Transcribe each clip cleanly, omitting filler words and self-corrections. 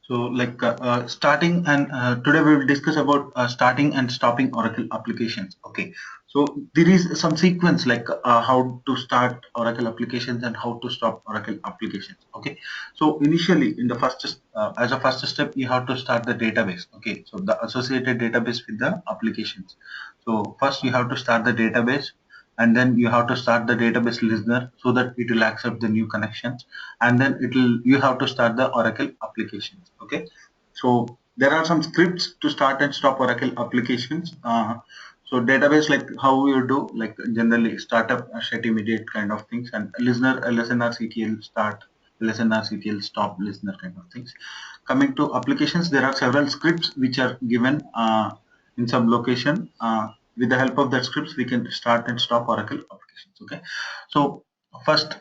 So, starting and today we will discuss about starting and stopping Oracle applications. Okay, so there is some sequence how to start Oracle applications and how to stop Oracle applications. Okay, so initially in the as a first step, you have to start the database. Okay, so the associated database with the applications. So first you have to start the database, and then you have to start the database listener so that it will accept the new connections, and then you have to start the Oracle applications. Okay, so there are some scripts to start and stop Oracle applications. So database, like how you do, like generally startup set immediate kind of things, and listener LSNR start, LSNR stop, listener kind of things. Coming to applications, there are several scripts which are given in some location. With the help of that scripts, we can start and stop Oracle applications. Okay, so first,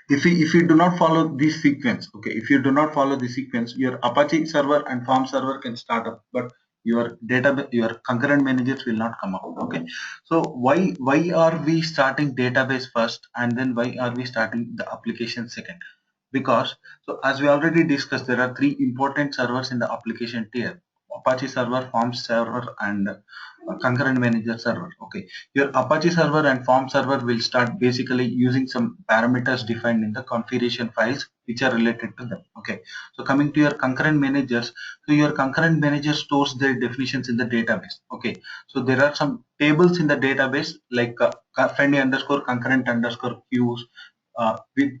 if you do not follow this sequence, okay, if you do not follow the sequence, your Apache server and Form server can start up, but your database, your concurrent managers will not come up. Okay, so why are we starting database first, and then why are we starting the application second? Because, so as we already discussed, there are three important servers in the application tier: Apache server, Forms server, and concurrent manager server. Okay, your Apache server and Form server will start basically using some parameters defined in the configuration files which are related to them. Okay, so coming to your concurrent managers, so your concurrent manager stores their definitions in the database. Okay, so there are some tables in the database like fnd underscore concurrent underscore queues, with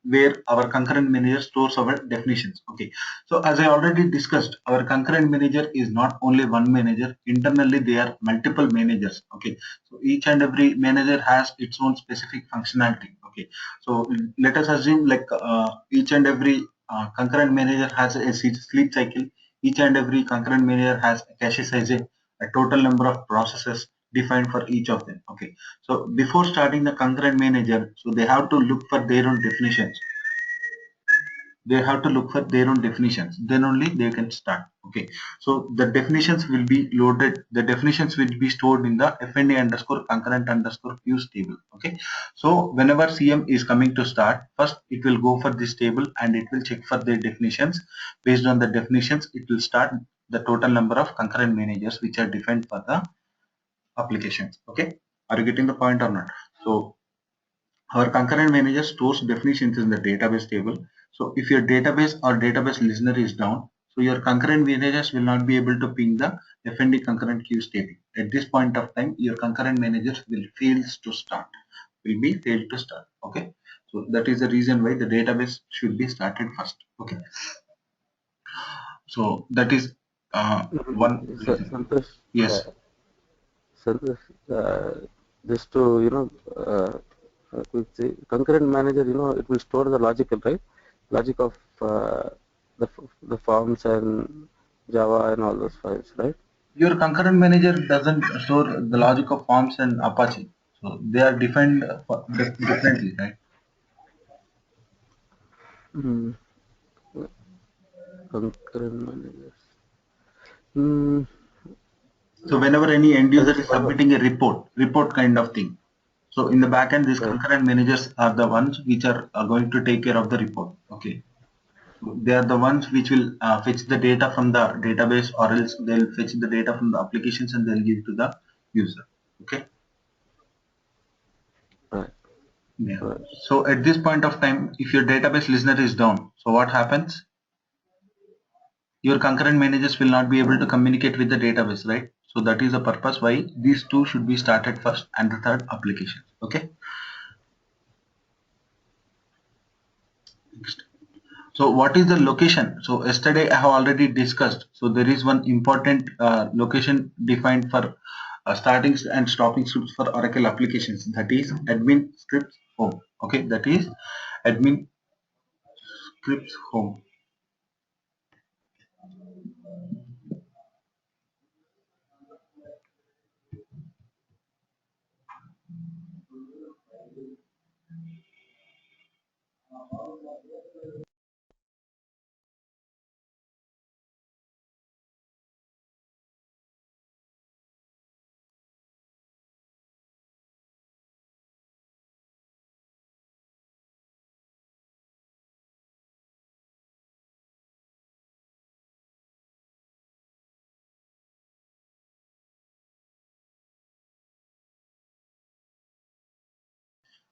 where our concurrent manager stores our definitions. Okay, so as I already discussed, our concurrent manager is not only one manager. Internally, they are multiple managers. Okay, so each and every manager has its own specific functionality. Okay, so let us assume each and every concurrent manager has a sleep cycle. Each and every concurrent manager has a cache size, a total number of processes defined for each of them. Okay, so before starting the concurrent manager, so they have to look for their own definitions. They have to look for their own definitions, then only they can start. Okay, so the definitions will be loaded, the definitions will be stored in the fnd underscore concurrent underscore queues table. Okay, so whenever cm is coming to start, first it will go for this table and it will check for their definitions. Based on the definitions, it will start the total number of concurrent managers which are defined for the applications. Okay, are you getting the point or not? So our concurrent manager stores definitions in the database table. So if your database or database listener is down, so your concurrent managers will not be able to ping the FND concurrent queues table. At this point of time, your concurrent managers will failed to start. Okay, so that is the reason why the database should be started first. Okay, so that is one reason. Santosh, Yes. Santosh, just to quick say, concurrent manager, it will store the logical, right? Logic of the forms and Java and all those files, right? Your concurrent manager doesn't store the logic of Forms and Apache, so they are defined differently, right? Mm, concurrent managers. Mm, So whenever any end I user just is forgot. submitting a report kind of thing. So in the backend, these Right. concurrent managers are the ones which are going to take care of the report. Okay, so they are the ones which will fetch the data from the database, or else they'll fetch the data from the applications and they'll give to the user. Okay. Right. Yeah. Right. So at this point of time, if your database listener is down, so what happens? Your concurrent managers will not be able to communicate with the database, right? So that is the purpose why these two should be started first and the third application. Okay. Next. So what is the location? So yesterday I have already discussed. So there is one important location defined for starting and stopping scripts for Oracle applications. That is admin scripts home. Okay, that is admin scripts home.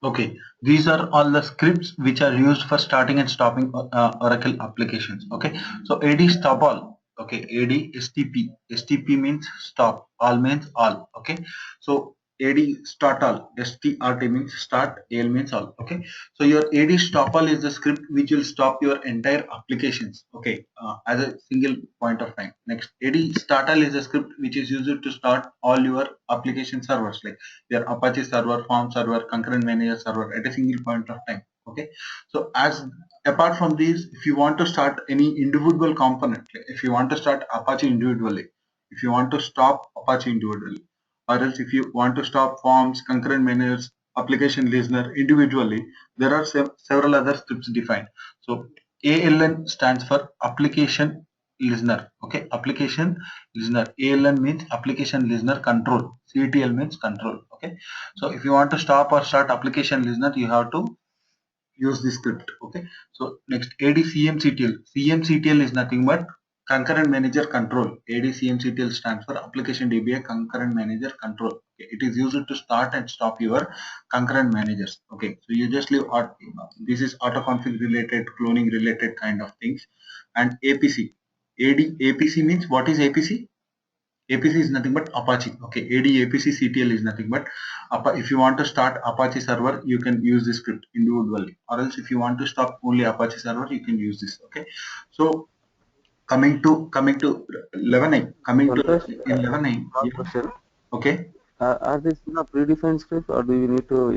Okay, these are all the scripts which are used for starting and stopping Oracle applications. Okay, so AD stop all. Okay, AD STP. STP means stop. All means all. Okay, so AD start all. STRT means start. AL means all. Okay, so your AD stop all is the script which will stop your entire applications. Okay, as a single point of time. Next, AD start all is a script which is used to start all your application servers like your Apache server, Form server, concurrent manager server at a single point of time. Okay, so as apart from these, if you want to start any individual component, like if you want to start Apache individually, if you want to stop Apache individually, or else if you want to stop forms, concurrent managers, application listener individually, there are several other scripts defined. So ALN stands for application listener. Okay, application listener. ALN means application listener control. CTL means control. Okay, so if you want to stop or start application listener, you have to use this script. Okay, so next ADCMCTL. CMCTL is nothing but concurrent manager control. ADCMCTL stands for application DBA concurrent manager control. Okay, it is used to start and stop your concurrent managers. Okay, so you just leave this is auto config related, cloning related kind of things. And APC. APC means what is APC? APC is nothing but Apache. Okay, AD APC CTL is nothing but if you want to start Apache server, you can use this script individually, or else if you want to stop only Apache server, you can use this. Okay, so coming to 11.9, coming to Santosh, in 11.9, small yeah, question. okay. Are these predefined scripts, or do you need to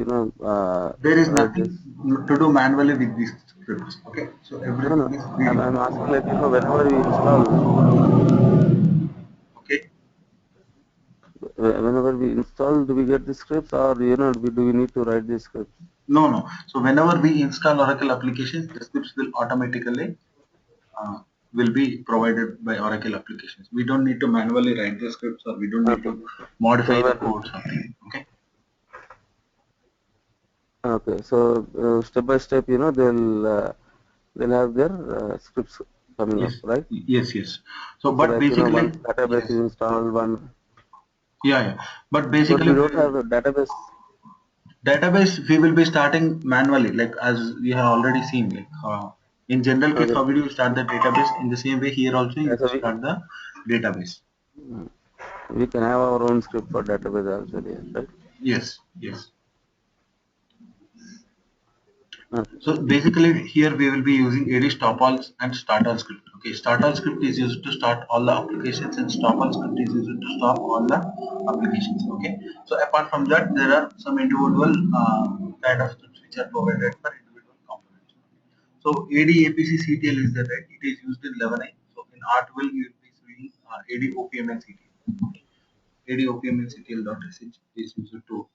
There is write this? nothing to do manually with these scripts. Okay, so No, everything no. is I'm predefined. asking, like, whenever we install, Okay. do we get the scripts, or do we need to write the scripts? No, no. So whenever we install Oracle applications, the scripts will automatically uh, will be provided by Oracle applications. We don't need to manually write the scripts, or we don't need Okay. to modify So the when code something. Okay. okay, so step by step, they'll have their scripts coming up, Yes. right? Yes. Yes. So, So but like basically, once database yes. is installed, one. Yeah. Yeah. But Suppose basically, we don't have a database. database we will be starting manually, like as we have already seen. Like in general case, Okay. how will you start the database? In the same way, here also you So will start the database. we can have our own script for database also there, right? Yes. Yes. Okay. So basically here we will be using AD stop all and start all script. Okay, start all script is used to start all the applications and stop all script is used to stop all the applications. Okay, so apart from that, there are some individual kind of scripts which are provided for individual components. So AD APC CTL is there, right? It is used in 11i. So in R12 you will be seeing AD OPM and CTL. AD OPM and CTL.sh is used to,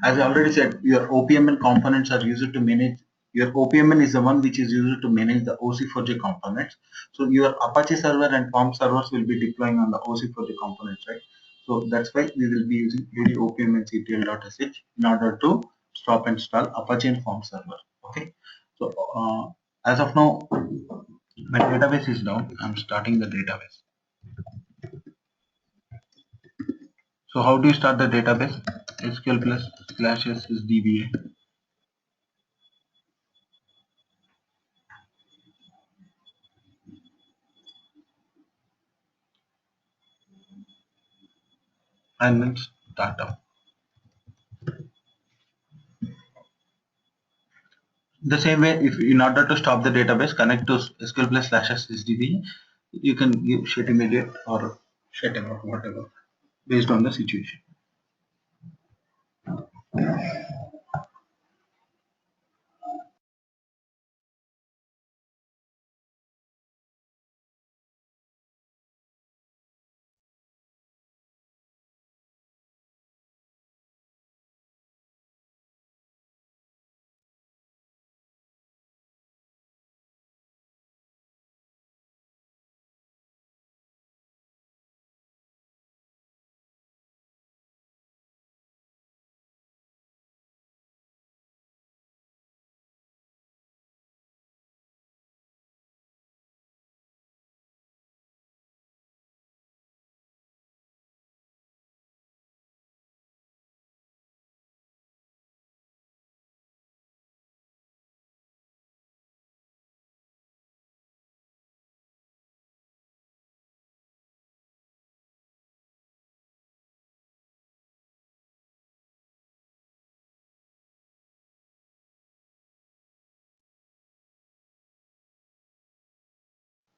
as I already said, your OPMN components are used to manage. Your OPMN is the one which is used to manage the OC4J components. So your Apache server and Form servers will be deploying on the OC4J components, right? So that's why we will be using AD OPMN CTL.sh in order to stop and install Apache and Form server. Okay. So as of now, my database is down. I'm starting the database. So how do you start the database? SQL plus slash s is DBA. And then startup. The same way, if in order to stop the database, connect to SQL plus slash SSDB, you can give shut immediate or shut about whatever based on the situation.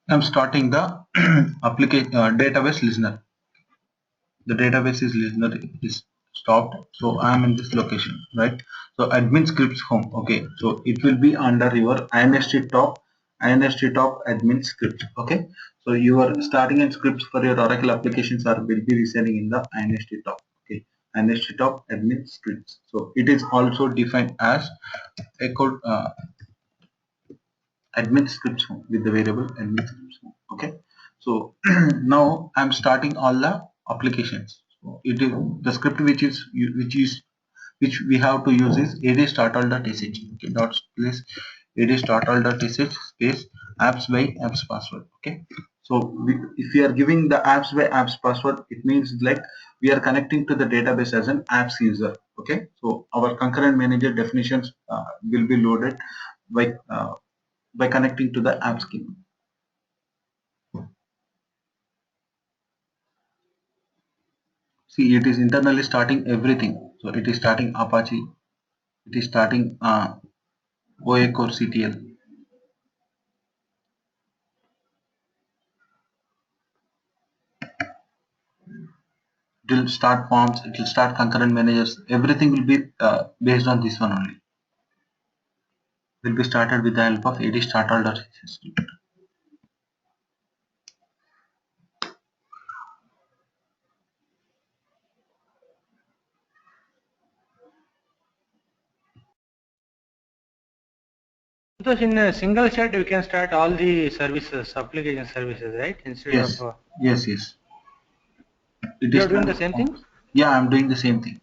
I'm starting the application database listener. The database is listener is stopped, so I am in this location, right? So admin scripts home. Okay, so it will be under your inst top admin script. Okay, so your starting and scripts for your Oracle applications are will be residing in the inst top. Okay, inst top admin scripts. So it is also defined as a code admin scripts home with the variable admin scripts home. Okay, so now I'm starting all the applications. So it is the script which we have to use is ad startall.sh. Okay, dot place ad startall.sh space apps by apps password. Okay, so if we are giving the apps by apps password, it means like we are connecting to the database as an apps user. Okay, so our concurrent manager definitions will be loaded by connecting to the app schema. See, it is internally starting everything. So it is starting Apache, it is starting OA Core CTL. It will start forms, it will start concurrent managers. Everything will be based on this one only. Will be started with the help of ad startall.sh. Because in a single shot, we can start all the services, application services, right? Instead Yes, of yes. It you is are doing the starting same thing. forms. Yeah, I'm doing the same thing.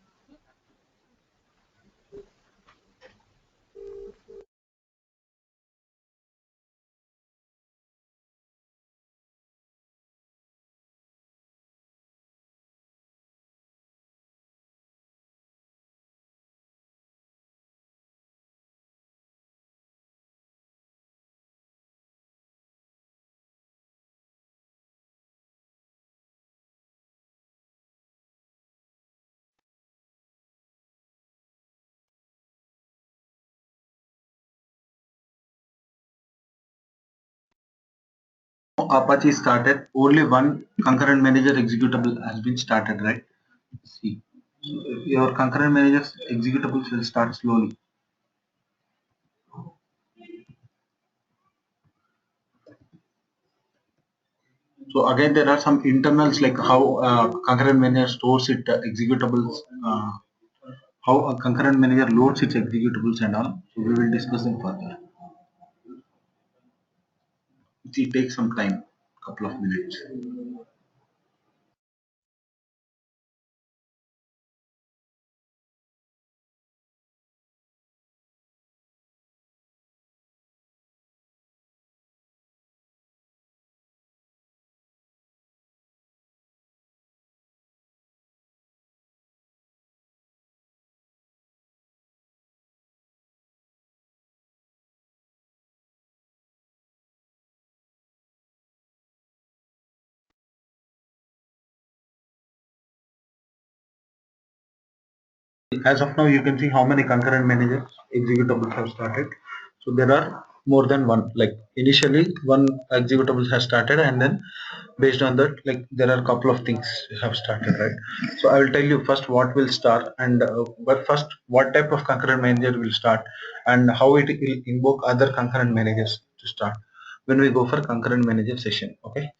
Apache started, only one concurrent manager executable has been started, right? See, so your concurrent managers executables will start slowly. So again, there are some internals like how concurrent manager stores its executables, how a concurrent manager loads its executables and all. So we will discuss them further. It takes some time, couple of minutes. As of now, you can see how many concurrent managers executables have started. So there are more than one. Like initially, one executable has started, and then based on that, like there are a couple of things have started, right? So I will tell you first what will start, and but first what type of concurrent manager will start, and how it will invoke other concurrent managers to start when we go for concurrent manager session. Okay.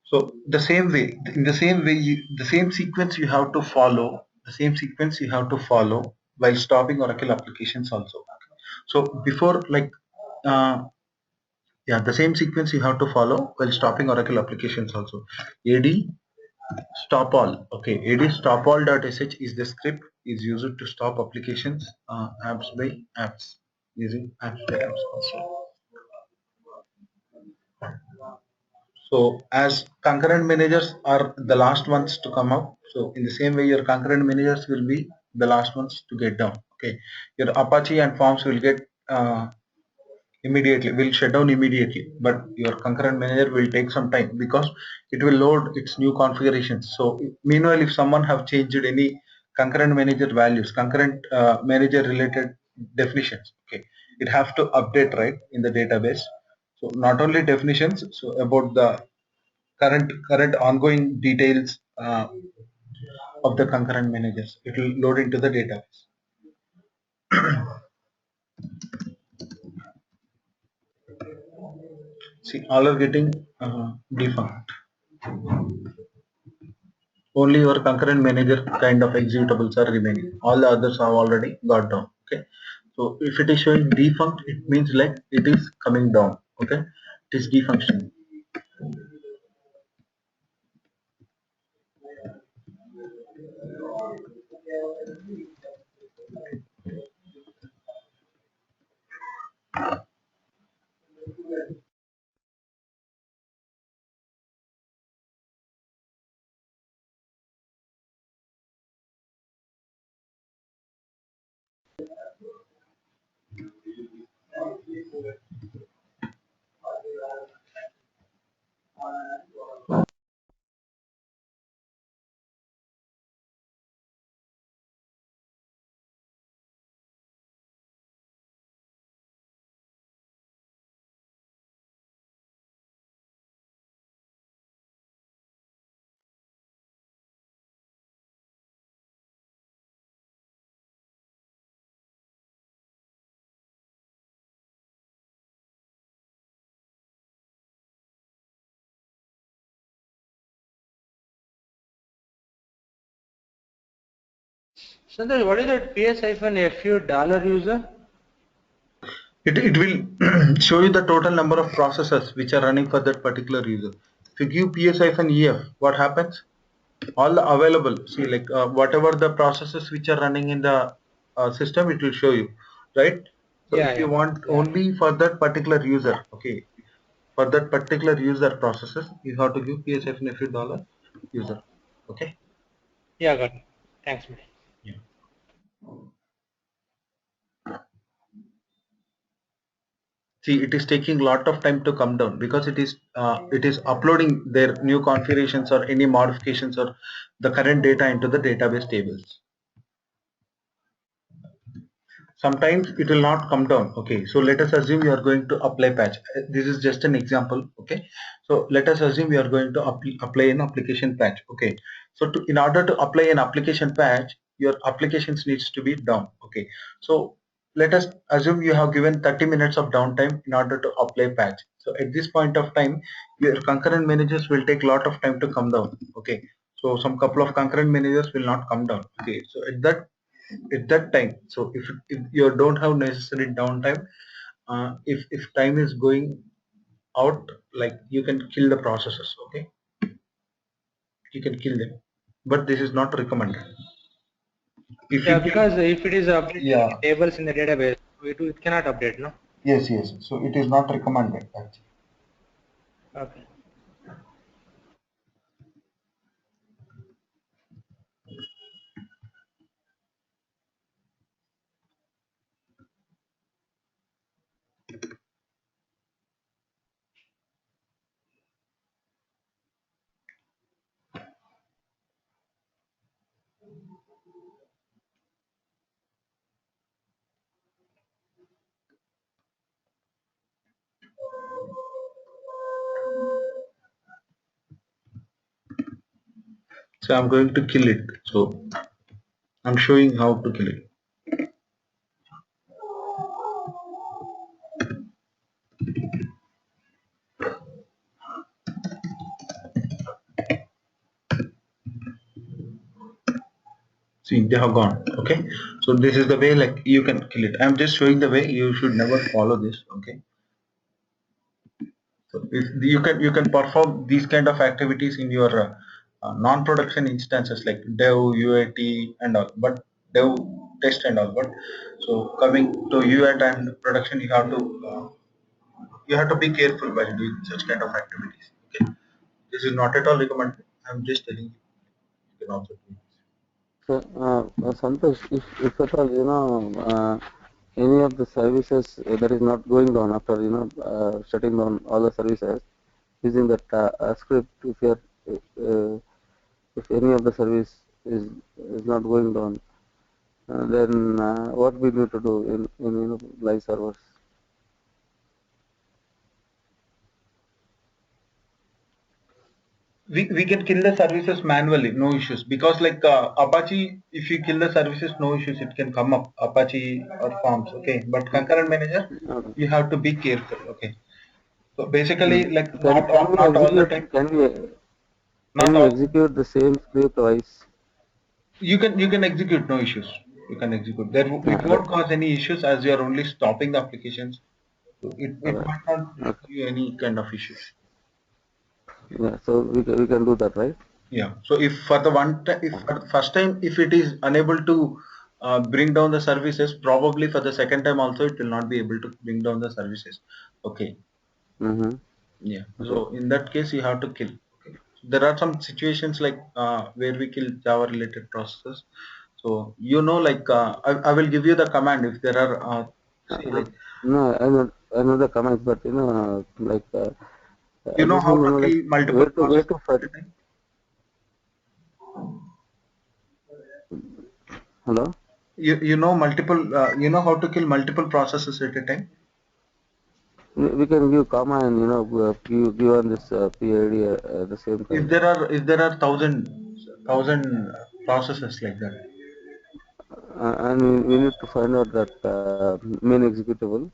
So the same way, in the same way, the same sequence you have to follow, the same sequence you have to follow while stopping Oracle applications also. So before uh, yeah, the same sequence you have to follow while stopping Oracle applications also. AD stop all. Okay, AD stop all.sh is the script is used to stop applications apps by apps using apps by apps also. So as concurrent managers are the last ones to come up, so in the same way your concurrent managers will be the last ones to get down. Okay, your Apache and Forms will get will shut down immediately, but your concurrent manager will take some time because it will load its new configurations. So meanwhile, if someone have changed any concurrent manager values, concurrent manager related definitions, okay, it have to update right in the database. So not only definitions, so about the current ongoing details of the concurrent managers. It will load into the database. See, all are getting defunct. Only your concurrent manager kind of executables are remaining. All the others have already got down. Okay. So if it is showing defunct, it means like it is coming down. Okay. It is defunctioning. Santosh, what is that PS-FU dollar user? It will show you the total number of processes which are running for that particular user. If you give PS-EF, what happens? All the available, see, like whatever the processes which are running in the system, it will show you, right? So Yeah, if you yeah, want yeah. only for that particular user, okay, for that particular user processes, you have to give PS-EF dollar user. Okay. Yeah, got it. Thanks, man. Yeah. See, it is taking a lot of time to come down because it is uploading their new configurations or any modifications or the current data into the database tables. Sometimes it will not come down. Okay, so let us assume you are going to apply patch. This is just an example. Okay, so let us assume you are going to apply an application patch. Okay, so in order to apply an application patch, your applications needs to be down. Okay, so let us assume you have given 30 minutes of downtime in order to apply patch. So at this point of time, your concurrent managers will take a lot of time to come down. Okay, so some couple of concurrent managers will not come down. Okay, so at that time, so if you don't have necessary downtime, if time is going out, like you can kill the processes. Okay, you can kill them, but this is not recommended. If Yeah, you kill, because if it is updating yeah, tables in the database, it cannot update, no? yes, so it is not recommended actually. Okay. So I'm going to kill it, so I'm showing how to kill it. See, they have gone. Okay, so this is the way, like you can kill it. I'm just showing the way. You should never follow this. Okay, so if you can perform these kind of activities in your non-production instances like dev, UAT and all, but dev, test and all. But so coming to UAT and production, you have to be careful while doing such kind of activities. Okay, this is not at all recommended. I'm just telling you. You can also do it. So, Santosh, if at all, any of the services that is not going down after, shutting down all the services using that script, if any of the service is not going down, then what we need to do in live servers? we can kill the services manually, no issues, because like Apache, if you kill the services, no issues, it can come up Apache or forms, okay, but concurrent manager, Okay. you have to be careful, okay. So basically, Mm. like Can we not all the execute? time, Can not we all. execute the same script twice? You can execute, no issues. You can execute. It Right. won't cause any issues as you are only stopping the applications. So it Right. might not give Okay. you any kind of issues. Yeah. So we can do that, right? Yeah. So if for the if for the first time, if it is unable to bring down the services, probably for the second time also it will not be able to bring down the services. Okay. Mm-hmm. Yeah. Okay. So in that case, you have to kill. Okay. There are some situations like where we kill Java related processes. So like I will give you the command if there are see Uh, like no, I know the comments, but like I you know just how want to to know like kill multiple where processes to find. at a time. Hello. You know multiple you know how to kill multiple processes at a time. We can give comma and give on this PID at the same time. If there are thousand processes like that. And we need to find out that main executable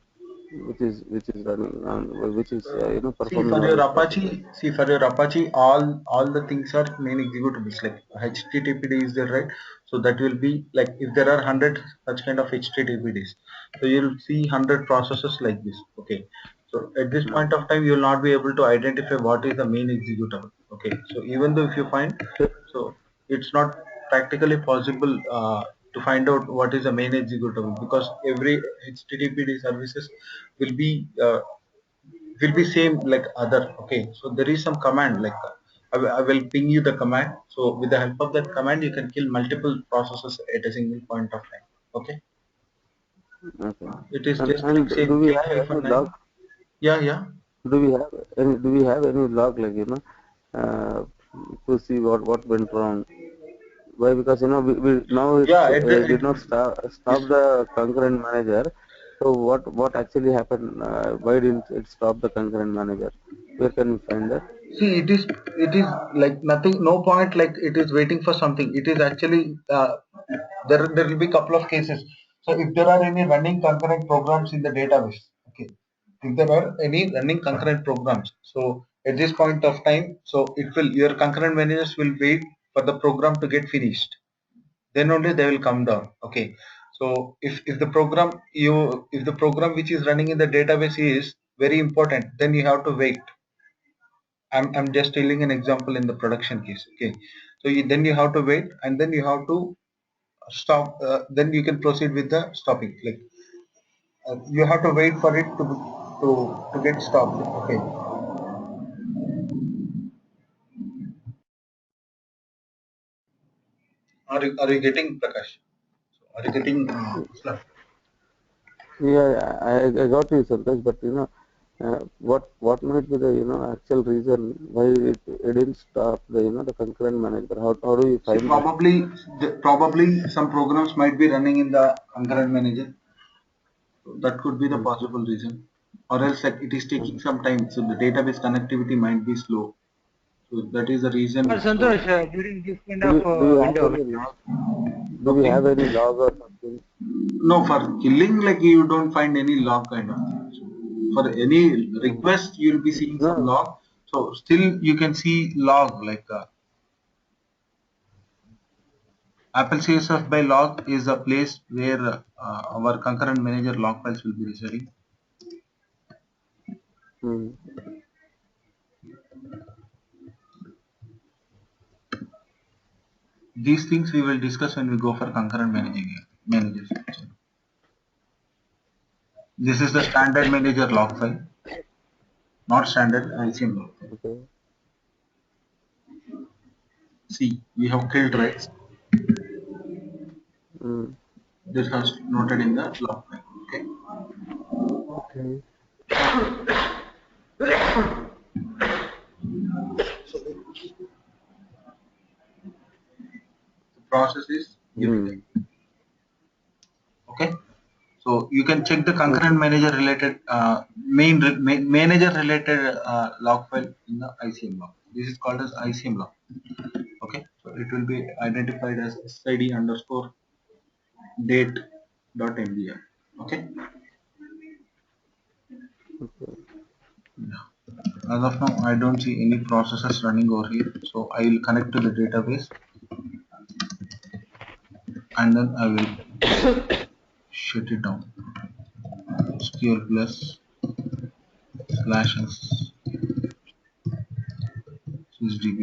which is running on which is See performing for all your these processes. Apache, all the things are main executables like HTTPD is there, right? So that will be like if there are 100 such kind of HTTPDs, so you'll see 100 processes like this. Okay, so at this point of time, you'll not be able to identify what is the main executable. Okay, so even though if you find, so it's not practically possible to find out what is the main executable because every HTTPD services will be same like other. Okay, so there is some command like I will ping you the command, so with the help of that command you can kill multiple processes at a single point of time. Okay, Okay. it is And just like do same we have any log? K-9. Yeah. Do we have any log like uh, to see what went wrong? Why? Because we now Yeah, it's did not yes. stop the concurrent manager. So what actually happened? Why didn't it stop the concurrent manager? Where can we find that? See, it is like nothing, no point like it is waiting for something. It is actually there will be couple of cases. So if there are any running concurrent programs in the database, okay, if there are any running concurrent programs, so at this point of time, so it will your concurrent managers will wait for the program to get finished. Then only they will come down. Okay, so if the program if the program which is running in the database is very important, then you have to wait. I'm just telling an example in the production case. Okay, so then you have to wait and then you have to stop. Then you can proceed with the stopping. Like you have to wait for it to get stopped. Okay. Are you getting Prakash? Are you getting Islam? Yeah, I got you, Santosh, but what might be the actual reason why it didn't stop the the concurrent manager? How do we See, find that? probably some programs might be running in the concurrent manager. So that could be the Mm. possible reason, or else like it is taking Mm. some time. So the database connectivity might be slow. So that is the Or reason. So Santosh, during this kind of Do we have window, any log? Do we okay. have any log or something? No, for killing, like you don't find any log kind of thing. So for any Mm. request, you'll be seeing some No. log. So still you can see log like Apple CSF by log is a place where our concurrent manager log files will be residing. Mm. These things we will discuss when we go for concurrent managing managers. This is the standard manager log file, not standard LCM log file. Okay. See, we have killed right. Mm. This has noted in the log file. Okay. Okay. So the process is UVM. Mm. Okay. So you can check the concurrent Okay. manager related manager related log file in the ICM log. This is called as ICM log. Okay, so it will be identified as SID underscore date dot MBR. Okay. Okay. As of now, I don't see any processes running over here, so I will connect to the database and then I will shut it down. SQL plus slash s sysdb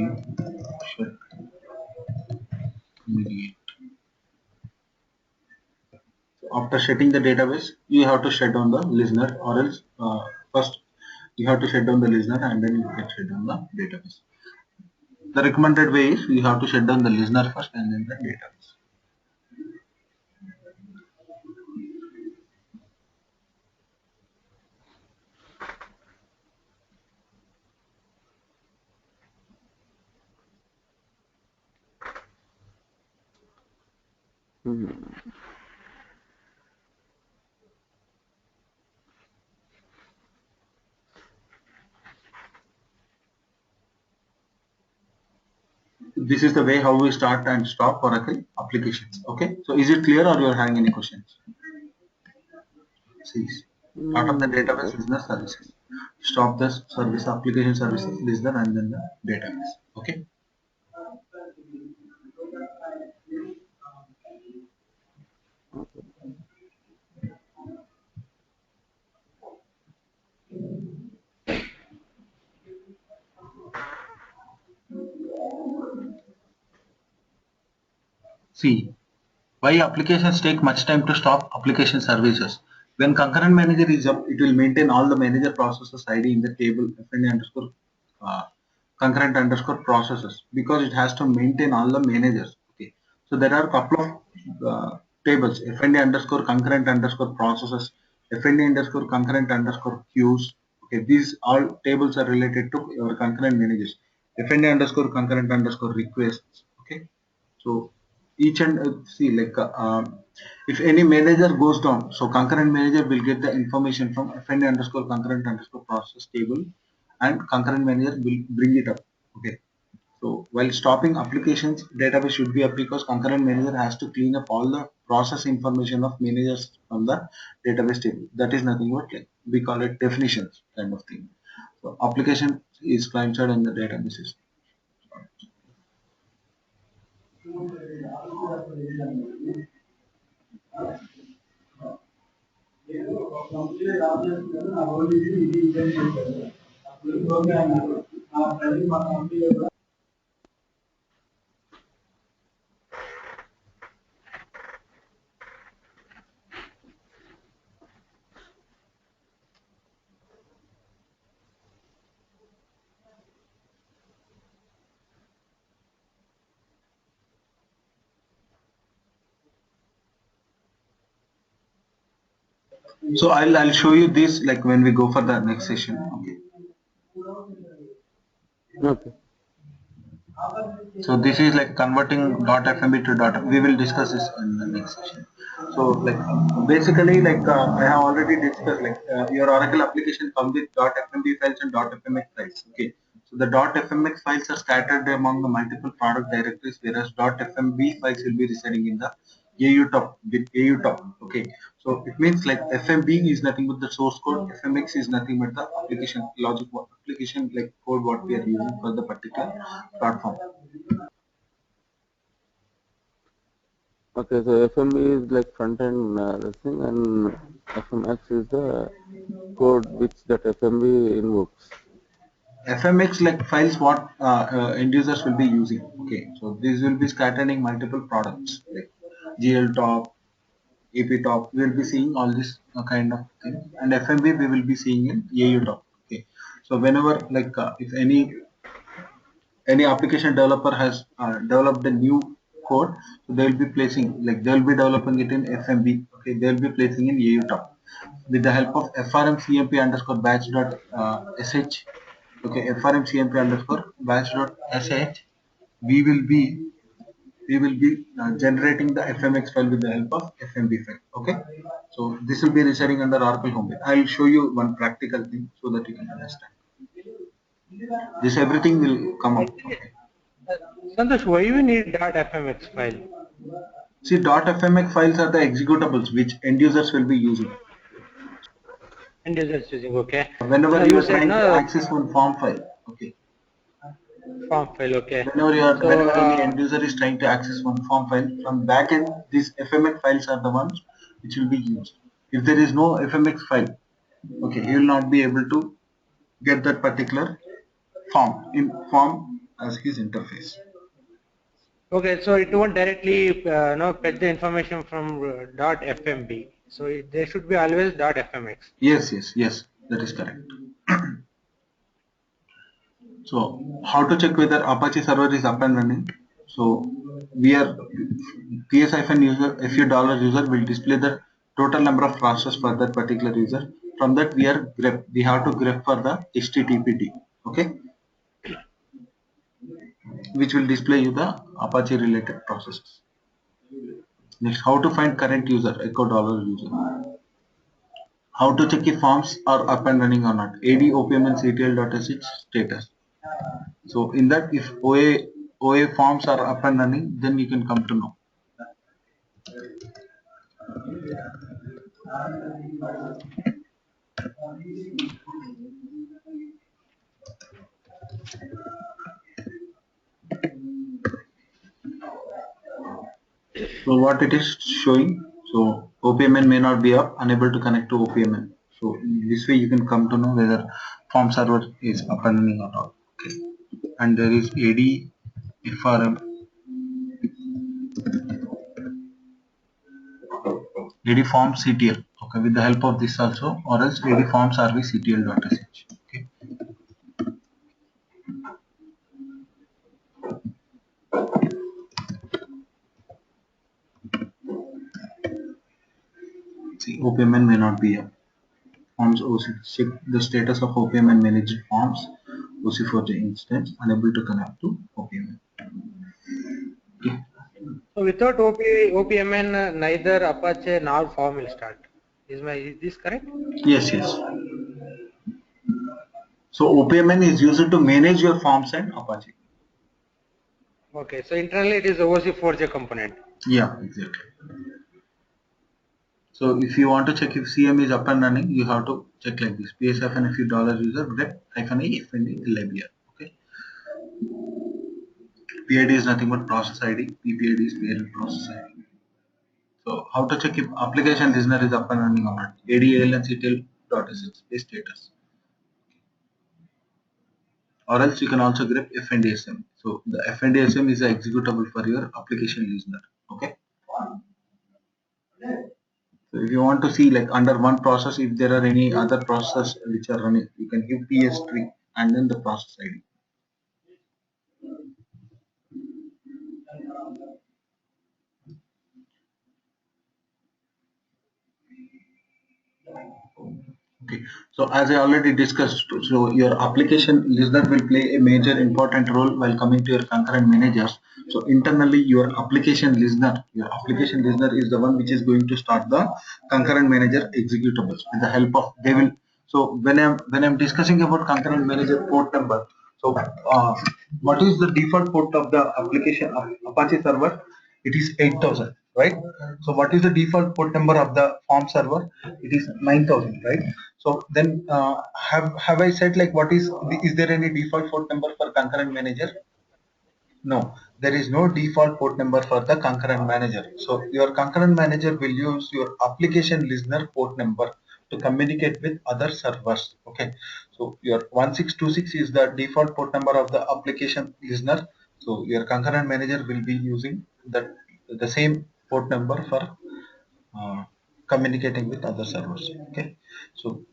shut mediate. So after shutting the database, you have to shut down the listener, or else first you have to shut down the listener and then you can shut down the database. The recommended way is you have to shut down the listener first and then the database. Hmm. This is the way how we start and stop Oracle applications. Okay, so is it clear or you are having any questions? See, start of the database listener services. Stop the service application services listener and then the database. Okay. Okay. See, why applications take much time to stop application services? When concurrent manager is up, it will maintain all the manager processes ID in the table fnd underscore uh, concurrent underscore processes because it has to maintain all the managers. Okay, so there are a couple of tables fnd underscore concurrent underscore processes, fnd underscore concurrent underscore queues. Okay, these all tables are related to your concurrent managers. fnd underscore concurrent underscore requests. Okay, so each and see like if any manager goes down, so concurrent manager will get the information from fnd underscore concurrent underscore process table and concurrent manager will bring it up. Okay, so while stopping applications, database should be up because concurrent manager has to clean up all the process information of managers from the database table. That is nothing but like we call it definitions kind of thing. So application is client side and the database is. So I'll show you this like when we go for the next session. Okay. Okay. So this is like converting .fmb to dot. We will discuss this in the next session. So like basically like I have already discussed like your Oracle application comes with .fmb files and .fmx files. Okay. So the .fmx files are scattered among the multiple product directories, whereas .fmb files will be residing in the AU top with AU top. Okay. So it means like FMB is nothing but the source code. FMX is nothing but the application logic, application like code what we are using for the particular platform. Okay, so FMB is like front end this thing, and FMX is the code which that FMB invokes. FMX like files what end users will be using. Okay, so this will be scattering multiple products like GL top, AP top. We will be seeing all this kind of thing, and FMB we will be seeing in AU top. Okay, so whenever like if any application developer has developed a new code, so they will be placing like they will be developing it in FMB. Okay, they will be placing in AU top with the help of frmcmp underscore batch dot sh. Okay, frmcmp underscore batch dot sh. We will be generating the fmx file with the help of fmb file. Okay, so this will be residing under Oracle Homepage. I will show you one practical thing so that you can understand. This everything will come up. Okay. Santosh, why we need .fmx file? See, .fmx files are the executables which end users will be using. End users using, okay. Whenever So you you are said trying to no access one form file, okay. form file, okay. So Whenever any end user is trying to access one form file from backend, these FMX files are the ones which will be used. If there is no FMX file, okay, you will not be able to get that particular form as his interface. okay, so it won't directly no fetch the information from .fmb. So there should be always .fmx. Yes, that is correct. So how to check whether Apache server is up and running? So we are ps-user $few user will display the total number of processes for that particular user. From that we have to grep for the HTTPD, okay, which will display you the Apache related processes. Next, how to find current user, echo $user. How to check if forms are up and running or not. AD, OPM and CTL.sh status. So in that, if OA forms are up and running, then you can come to know. So what it is showing, so OPMN may not be up, unable to connect to OPMN. So this way you can come to know whether form server is up and running or not. Okay. And there is AD, FRM, AD form CTL. Okay, with the help of this also, or else AD forms RV CTL.sh. Okay. See, OPMN may not be up. Forms OC, check the status of OPMN managed forms. OC4J instance unable to connect to OPMN. Okay. So without OPMN, neither Apache nor form will start. Is this correct? Yes. So OPMN is used to manage your forms and Apache. Okay, so internally it is OC4J component. Yeah, exactly. So if you want to check if CM is up and running, you have to check like this: PSFN few user grep -a fnd libr. Okay. PID is nothing but process ID. PPID is parent process ID. So how to check if application listener is up and running or not? ADL and CTL.sh status. Or else you can also grep FNDSM. So the FNDSM is the executable for your application listener. Okay. So if you want to see like under one process, if there are any other process which are running, you can give PS3 and then the process ID. Okay. So as I already discussed, so your application listener will play a major important role while coming to your concurrent managers. So internally, your application listener is the one which is going to start the concurrent manager executables with the help of they will. So when I'm discussing about concurrent manager port number, so what is the default port of the application of Apache server? It is 8000, right? So what is the default port number of the form server? It is 9000, right? So then have I said like is there any default port number for concurrent manager? No, there is no default port number for the concurrent manager. So your concurrent manager will use your application listener port number to communicate with other servers. Okay, so your 1626 is the default port number of the application listener. So your concurrent manager will be using the same port number for communicating with other servers. Okay, so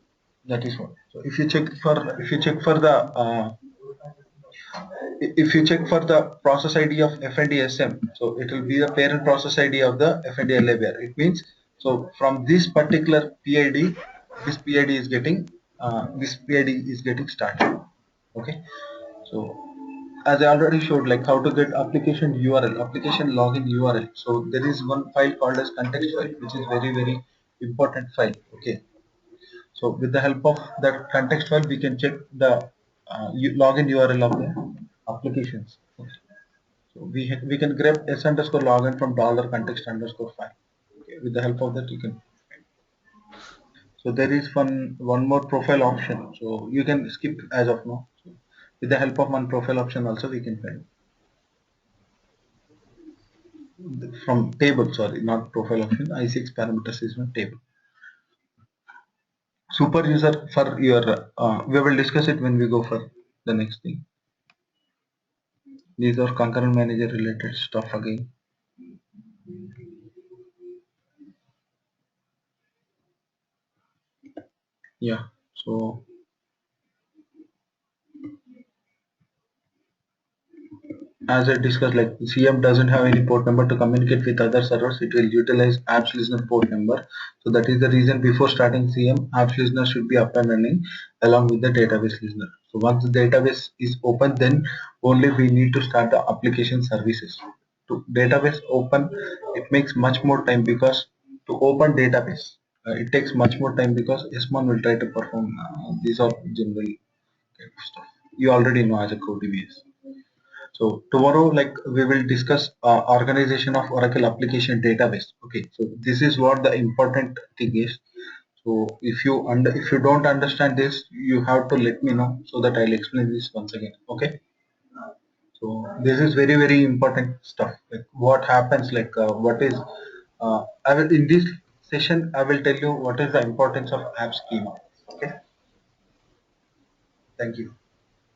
that is what. So if you check for the if you check for the process ID of FNDSM, so it will be the parent process ID of the FNDLABR. It means so from this particular PID, this PID is getting started. Okay, so as I already showed, like how to get application URL, application login URL. So there is one file called as context file, which is very important file. Okay, so with the help of that context file, we can check the login URL of the applications. Okay. So we can grab s_login from $context_file. Okay. With the help of that, you can. So there is one more profile option. So you can skip as of now. So with the help of one profile option also we can find from table. Sorry, not profile option. I6 parameters is not table. Super user for your. We will discuss it when we go for the next thing. These are concurrent manager related stuff again. Yeah. So as I discussed, like CM doesn't have any port number to communicate with other servers, it will utilize apps listener port number. So that is the reason before starting CM, apps listener should be up and running along with the database listener. So once the database is open, then only we need to start the application services. To database open, it makes much more time because to open database, it takes much more time because S1 will try to perform. These are general kind of stuff. You already know as a code DBS. So tomorrow, like we will discuss organization of Oracle application database. Okay, so this is what the important thing is. So if you don't understand this, you have to let me know so that I'll explain this once again. Okay. So this is very important stuff. Like what happens, like what is I will in this session I will tell you what is the importance of app schema. Okay. Thank you.